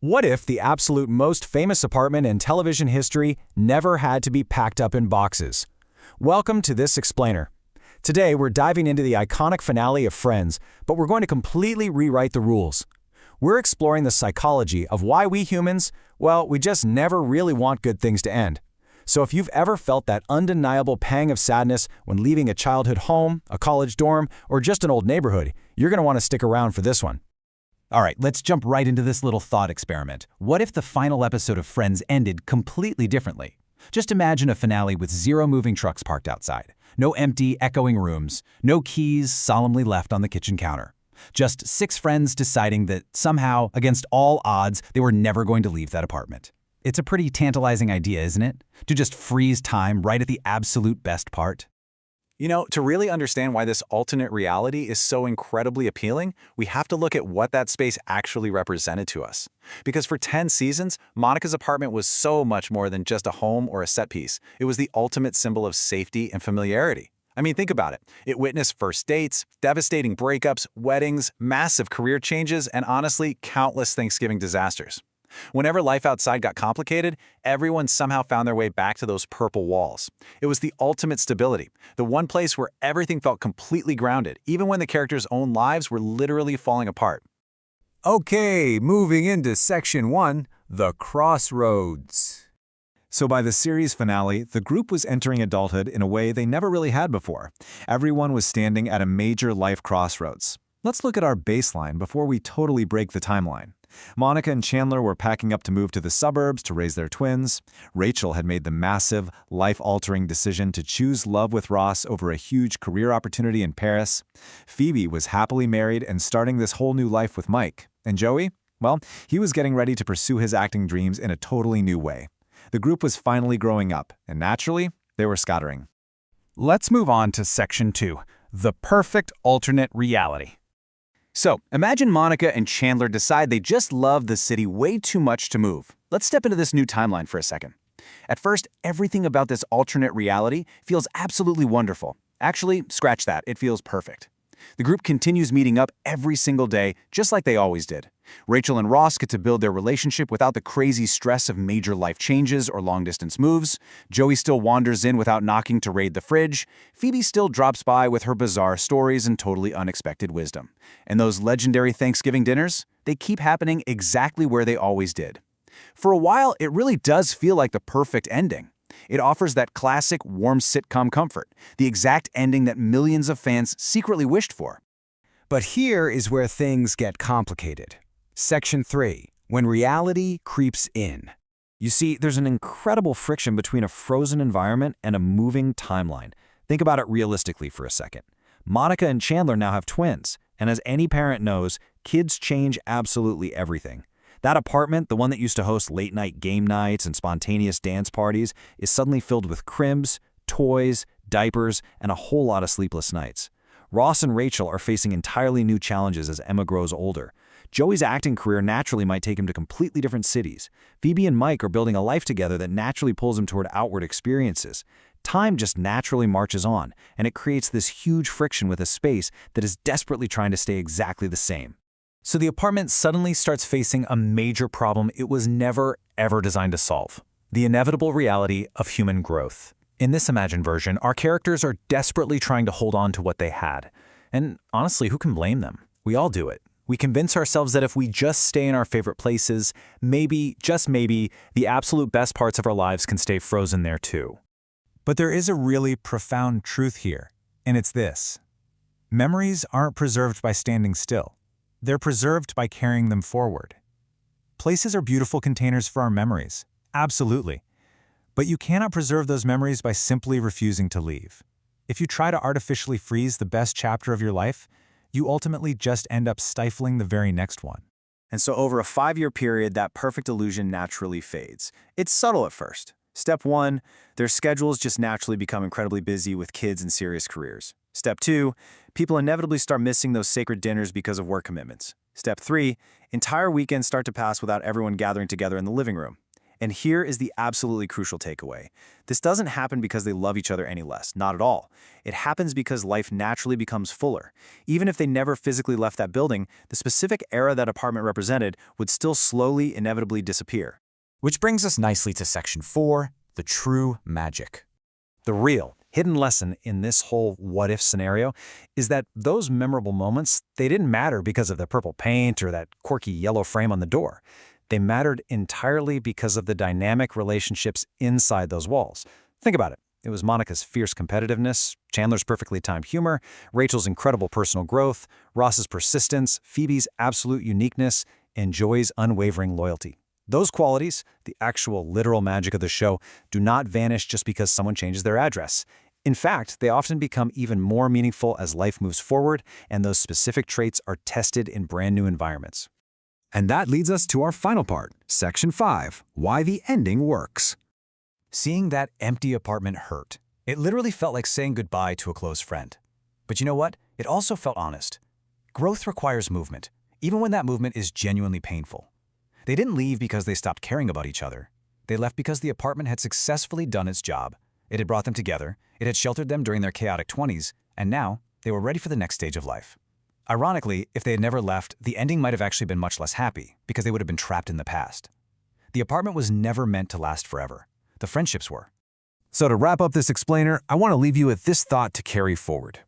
What if the absolute most famous apartment in television history never had to be packed up in boxes? Welcome to This Explainer. Today, we're diving into the iconic finale of Friends, but we're going to completely rewrite the rules. We're exploring the psychology of why we humans, well, we just never really want good things to end. So if you've ever felt that undeniable pang of sadness when leaving a childhood home, a college dorm, or just an old neighborhood, you're going to want to stick around for this one. All right, let's jump right into this little thought experiment. What if the final episode of Friends ended completely differently? Just imagine a finale with zero moving trucks parked outside, no empty, echoing rooms, no keys solemnly left on the kitchen counter. Just 6 friends deciding that somehow, against all odds, they were never going to leave that apartment. It's a pretty tantalizing idea, isn't it? To just freeze time right at the absolute best part. You know, to really understand why this alternate reality is so incredibly appealing, we have to look at what that space actually represented to us. Because for 10 seasons, Monica's apartment was so much more than just a home or a set piece. It was the ultimate symbol of safety and familiarity. I mean, think about it. It witnessed first dates, devastating breakups, weddings, massive career changes, and honestly, countless Thanksgiving disasters. Whenever life outside got complicated, everyone somehow found their way back to those purple walls. It was the ultimate stability, the one place where everything felt completely grounded, even when the characters' own lives were literally falling apart. Okay, moving into Section 1, The Crossroads. So by the series finale, the group was entering adulthood in a way they never really had before. Everyone was standing at a major life crossroads. Let's look at our baseline before we totally break the timeline. Monica and Chandler were packing up to move to the suburbs to raise their twins. Rachel had made the massive, life-altering decision to choose love with Ross over a huge career opportunity in Paris. Phoebe was happily married and starting this whole new life with Mike. And Joey? Well, he was getting ready to pursue his acting dreams in a totally new way. The group was finally growing up, and naturally, they were scattering. Let's move on to Section 2, the perfect alternate reality. So, imagine Monica and Chandler decide they just love the city way too much to move. Let's step into this new timeline for a second. At first, everything about this alternate reality feels absolutely wonderful. Actually, scratch that, it feels perfect. The group continues meeting up every single day, just like they always did. Rachel and Ross get to build their relationship without the crazy stress of major life changes or long-distance moves. Joey still wanders in without knocking to raid the fridge. Phoebe still drops by with her bizarre stories and totally unexpected wisdom. And those legendary Thanksgiving dinners, they keep happening exactly where they always did. For a while, it really does feel like the perfect ending. It offers that classic, warm sitcom comfort, the exact ending that millions of fans secretly wished for. But here is where things get complicated. Section 3, when reality creeps in. You see, there's an incredible friction between a frozen environment and a moving timeline. Think about it realistically for a second. Monica and Chandler now have twins, and as any parent knows, kids change absolutely everything. That apartment, the one that used to host late-night game nights and spontaneous dance parties, is suddenly filled with cribs, toys, diapers, and a whole lot of sleepless nights. Ross and Rachel are facing entirely new challenges as Emma grows older. Joey's acting career naturally might take him to completely different cities. Phoebe and Mike are building a life together that naturally pulls him toward outward experiences. Time just naturally marches on, and it creates this huge friction with a space that is desperately trying to stay exactly the same. So the apartment suddenly starts facing a major problem it was never, ever designed to solve: the inevitable reality of human growth. In this imagined version, our characters are desperately trying to hold on to what they had. And honestly, who can blame them? We all do it. We convince ourselves that if we just stay in our favorite places, maybe, just maybe, the absolute best parts of our lives can stay frozen there too. But there is a really profound truth here, and it's this. Memories aren't preserved by standing still. They're preserved by carrying them forward. Places are beautiful containers for our memories, absolutely. But you cannot preserve those memories by simply refusing to leave. If you try to artificially freeze the best chapter of your life, you ultimately just end up stifling the very next one. And so over a 5-year period, that perfect illusion naturally fades. It's subtle at first. Step 1, their schedules just naturally become incredibly busy with kids and serious careers. Step 2, people inevitably start missing those sacred dinners because of work commitments. Step 3, entire weekends start to pass without everyone gathering together in the living room. And here is the absolutely crucial takeaway. This doesn't happen because they love each other any less, not at all. It happens because life naturally becomes fuller. Even if they never physically left that building, the specific era that apartment represented would still slowly, inevitably disappear. Which brings us nicely to Section 4, the true magic. The real, hidden lesson in this whole what-if scenario is that those memorable moments, they didn't matter because of the purple paint or that quirky yellow frame on the door. They mattered entirely because of the dynamic relationships inside those walls. Think about it. It was Monica's fierce competitiveness, Chandler's perfectly timed humor, Rachel's incredible personal growth, Ross's persistence, Phoebe's absolute uniqueness, and Joey's unwavering loyalty. Those qualities, the actual literal magic of the show, do not vanish just because someone changes their address. In fact, they often become even more meaningful as life moves forward and those specific traits are tested in brand new environments. And that leads us to our final part, Section 5, Why the Ending Works. Seeing that empty apartment hurt. It literally felt like saying goodbye to a close friend. But you know what? It also felt honest. Growth requires movement, even when that movement is genuinely painful. They didn't leave because they stopped caring about each other. They left because the apartment had successfully done its job. It had brought them together, it had sheltered them during their chaotic 20s, and now they were ready for the next stage of life. Ironically, if they had never left, the ending might have actually been much less happy, because they would have been trapped in the past. The apartment was never meant to last forever. The friendships were. So to wrap up this explainer, I want to leave you with this thought to carry forward.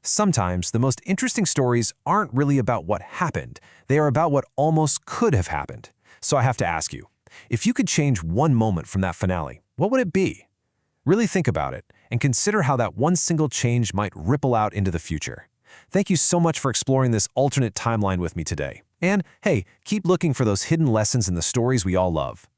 Sometimes the most interesting stories aren't really about what happened. They are about what almost could have happened. So I have to ask you, if you could change one moment from that finale, what would it be? Really think about it and consider how that one single change might ripple out into the future. Thank you so much for exploring this alternate timeline with me today. And hey, keep looking for those hidden lessons in the stories we all love.